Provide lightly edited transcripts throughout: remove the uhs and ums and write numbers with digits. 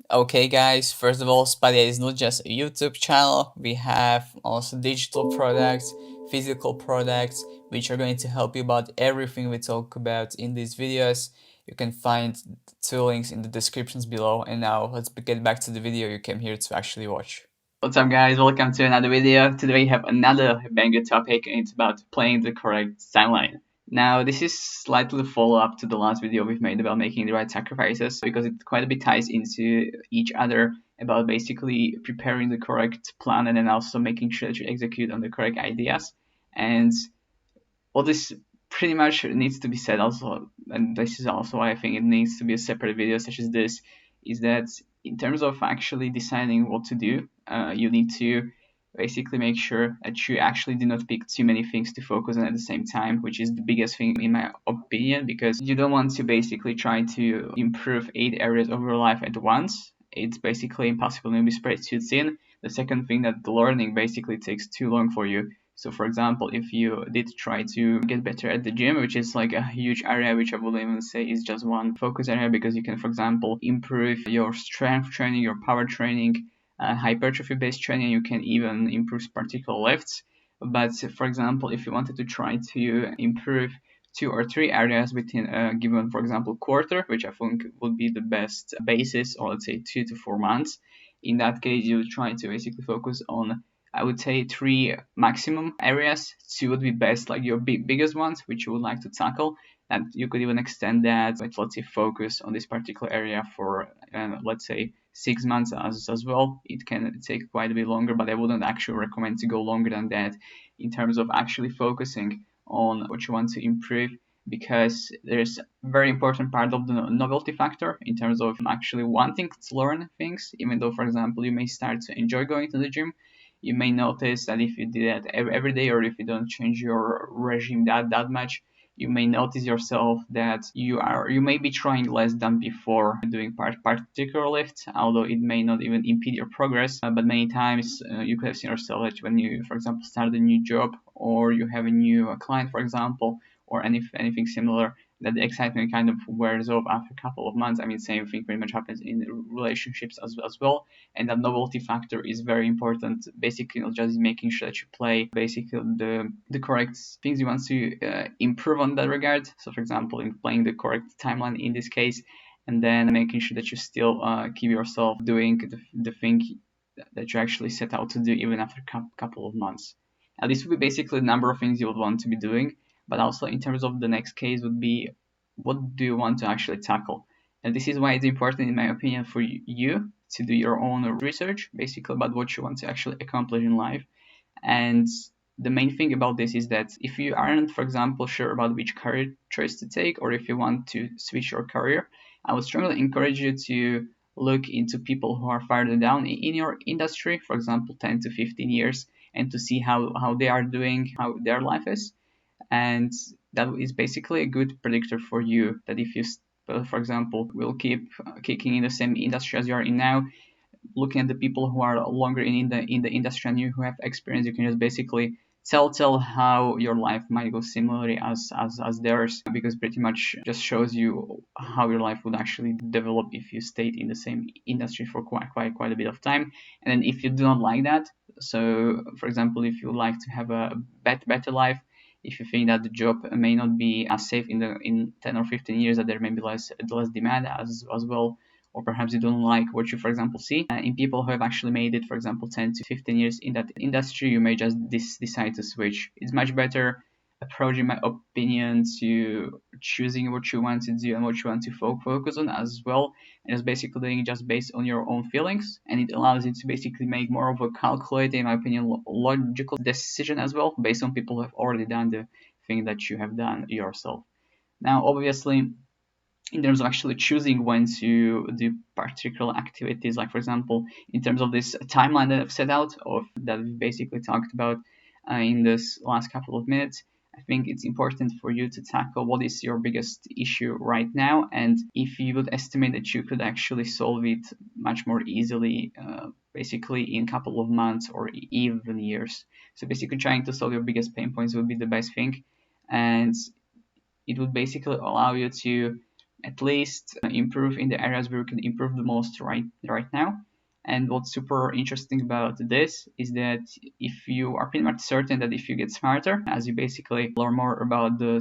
Okay, guys, first of all, Spadia is not just a YouTube channel. We have also digital products, physical products, which are going to help you about everything we talk about in these videos. You can find two links in the descriptions below. And now let's get back to the video you came here to actually watch. What's up, guys? Welcome to another video. Today we have another banger topic, and it's about playing the correct timeline. Now, this is slightly follow-up to the last video we've made about making the right sacrifices, because it quite a bit ties into each other about basically preparing the correct plan and then also making sure that you execute on the correct ideas. And what this pretty much needs to be said also, and this is also why I think it needs to be a separate video such as this, is that in terms of actually deciding what to do, you need to basically make sure that you actually do not pick too many things to focus on at the same time, which is the biggest thing in my opinion, because you don't want to basically try to improve 8 areas of your life at once. It's basically impossible to be spread too thin. The second thing, that the learning basically takes too long for you. So for example, if you did try to get better at the gym, which is like a huge area, which I wouldn't even say is just one focus area, because you can, for example, improve your strength training, your power training, hypertrophy based training, you can even improve particular lifts. But for example, if you wanted to try to improve 2 or 3 areas within a given, for example, quarter, which I think would be the best basis, or let's say 2 to 4 months, in that case, you try to basically focus on, I would say, 3 maximum areas. 2 would be best, like your biggest ones, which you would like to tackle. And you could even extend that, but let's say focus on this particular area for, let's say, 6 months as well. It can take quite a bit longer, but I wouldn't actually recommend to go longer than that in terms of actually focusing on what you want to improve, because there's a very important part of the novelty factor in terms of actually wanting to learn things. Even though, for example, you may start to enjoy going to the gym, you may notice that if you do that every day, or if you don't change your regime that much, you may notice yourself that you may be trying less than before doing particular lift, although it may not even impede your progress. But many times you could have seen yourself that when you, for example, start a new job, or you have a new client, for example, or anything similar, that the excitement kind of wears off after a couple of months. I mean, same thing pretty much happens in relationships as well. And that novelty factor is very important. Basically, not just making sure that you play basically the correct things you want to improve on that regard. So, for example, in playing the correct timeline in this case, and then making sure that you still keep yourself doing the thing that you actually set out to do even after a couple of months. Now, this would be basically the number of things you would want to be doing, but also in terms of the next case would be, what do you want to actually tackle? And this is why it's important, in my opinion, for you to do your own research, basically about what you want to actually accomplish in life. And the main thing about this is that if you aren't, for example, sure about which career choice to take, or if you want to switch your career, I would strongly encourage you to look into people who are farther down in your industry, for example, 10 to 15 years, and to see how they are doing, how their life is. And that is basically a good predictor for you, that if you, for example, will keep kicking in the same industry as you are in now, looking at the people who are longer in the industry and you who have experience, you can just basically tell how your life might go similarly as theirs, because pretty much just shows you how your life would actually develop if you stayed in the same industry for quite a bit of time. And then if you do not like that, so for example, if you like to have a better life, if you think that the job may not be as safe in 10 or 15 years, that there may be less demand as well, or perhaps you don't like what you, for example, see in people who have actually made it, for example, 10 to 15 years in that industry, you may just decide to switch. It's much better approach, in my opinion, to choosing what you want to do and what you want to focus on as well, and it's basically doing it just based on your own feelings, and it allows you to basically make more of a calculated, in my opinion, logical decision as well, based on people who have already done the thing that you have done yourself. Now, obviously, in terms of actually choosing when to do particular activities, like for example, in terms of this timeline that I've set out, of that we basically talked about in this last couple of minutes, I think it's important for you to tackle what is your biggest issue right now, and if you would estimate that you could actually solve it much more easily, basically in a couple of months or even years. So basically trying to solve your biggest pain points would be the best thing, and it would basically allow you to at least improve in the areas where you can improve the most right now. And what's super interesting about this is that if you are pretty much certain that if you get smarter, as you basically learn more about the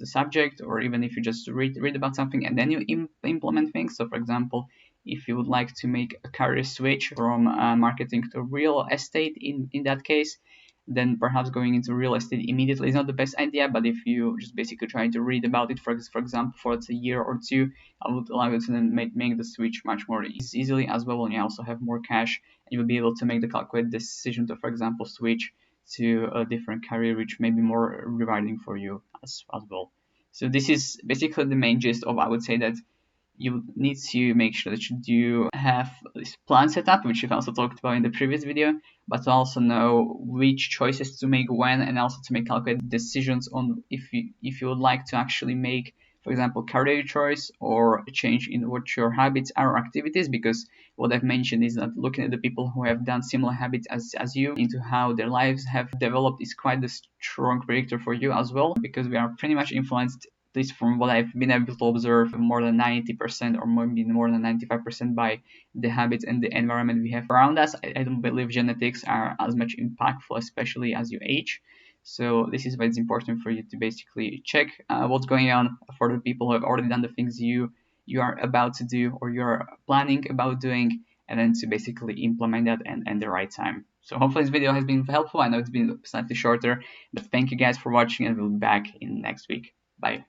subject, or even if you just read about something and then you implement things. So, for example, if you would like to make a career switch from marketing to real estate, in that case, then perhaps going into real estate immediately is not the best idea. But if you just basically try to read about it, for example, for a year or two, I would allow you to then make the switch much more easily as well. And you also have more cash, and you'll be able to make the calculated decision to, for example, switch to a different career, which may be more rewarding for you as well. So this is basically the main gist of, I would say, that you need to make sure that you do have this plan set up, which you've also talked about in the previous video, but to also know which choices to make when, and also to make calculated decisions on if you would like to actually make, for example, career choice or a change in what your habits are or activities. Because what I've mentioned is that looking at the people who have done similar habits as you into how their lives have developed is quite a strong predictor for you as well, because we are pretty much influenced, at least from what I've been able to observe, more than 90% or maybe more than 95% by the habits and the environment we have around us. I don't believe genetics are as much impactful, especially as you age. So this is why it's important for you to basically check what's going on for the people who have already done the things you are about to do or you're planning about doing, and then to basically implement that and the right time. So hopefully this video has been helpful. I know it's been slightly shorter, but thank you guys for watching, and we'll be back in next week. Bye.